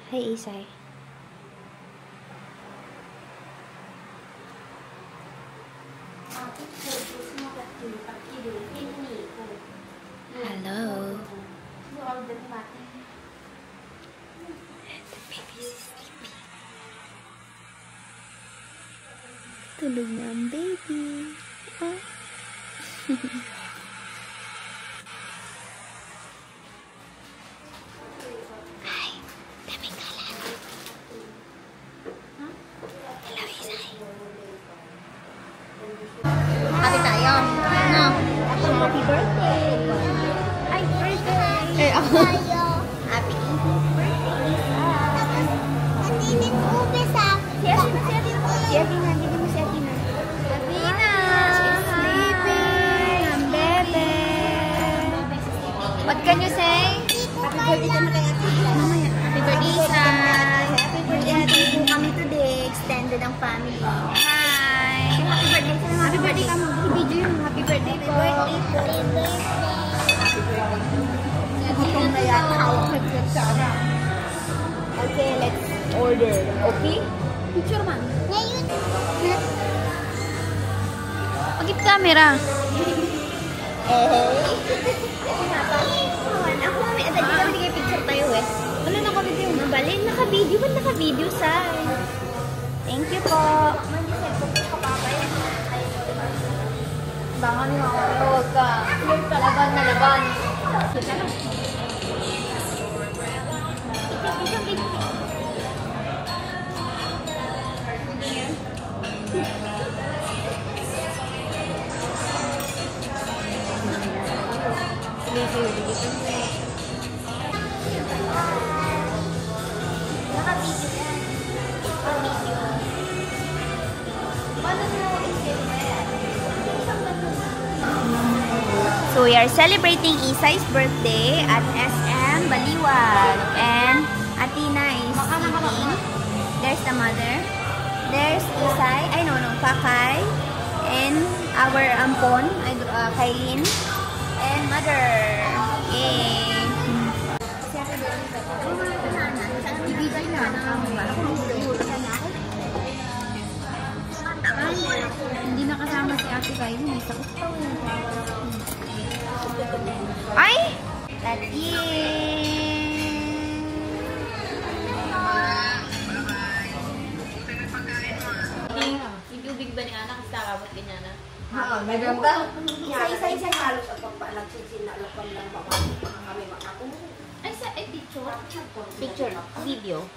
Hey, Isay. Hello. The baby is sleeping. Tulog na ang baby. Oh. Hi. Daming kalat. Hello, Isay. Happy tayo. No. Happy birthday. Ay, birthday. Eh, ako. Happy birthday, Lisa. Nandinin ko sa Si Athena. Hindi mo si Athena. Athena. She's sleeping. Ang bebe. What can you say? Happy birthday ka na kay Athena. Happy birthday, Isay. Happy birthday po kami today. Extended ang family. Hi. Happy birthday sa mga Happy birthday ka mo. Video yung happy birthday po. Happy birthday. Gutom na yan. Hawak na sana. Okay, let's order. Okay? Picture man. Ngayon. Pagkip camera. Ako mami, agad di kami tigay picture tayo eh. Ano naka-video? Mabalin, naka-video. Ba't naka-video sa? Thank you po. Baka ni Mama, huwag ka. Laban na laban. Kita na. So we are celebrating Isay's birthday at SM Baliwag, and Athena is eating. There's the mother. There's Isay. I no, Pakay. And our ampon, Kailin. And mother. Yay! Hindi nakasama si Ate Kailin. May sakit pa. Ay! Ibig ba ni anak kasi nakabot ganyan na? Maganda. Isa-isa halos at pagpalagsisinalapam lang baka kami makakong. Ay, sa picture? Picture. Video.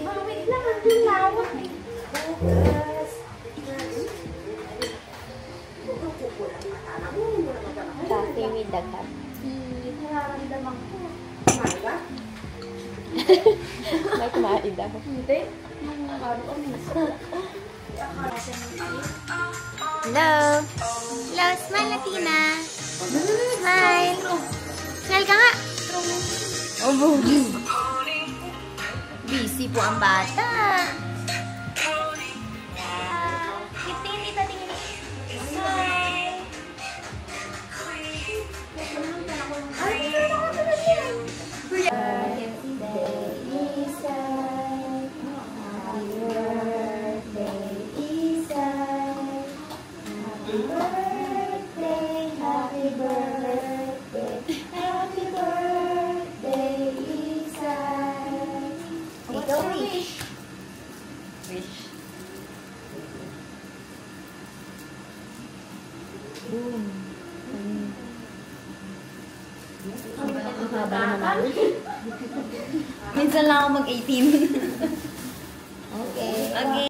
Wait lang, ang lawak. Bukas. Coffee with the cup. Nararamdaman ko. Kumain ba? May kumain daw. Hindi. Nung araw minsan. Hello! Hello! Smile, Athena! Smile! Smile ka nga! Oh, busy po ang bata. Tingin dito, tingin dito. Smile! Ay, meron ako na yan! Minsan lang ako mag-18. Okay. Okay.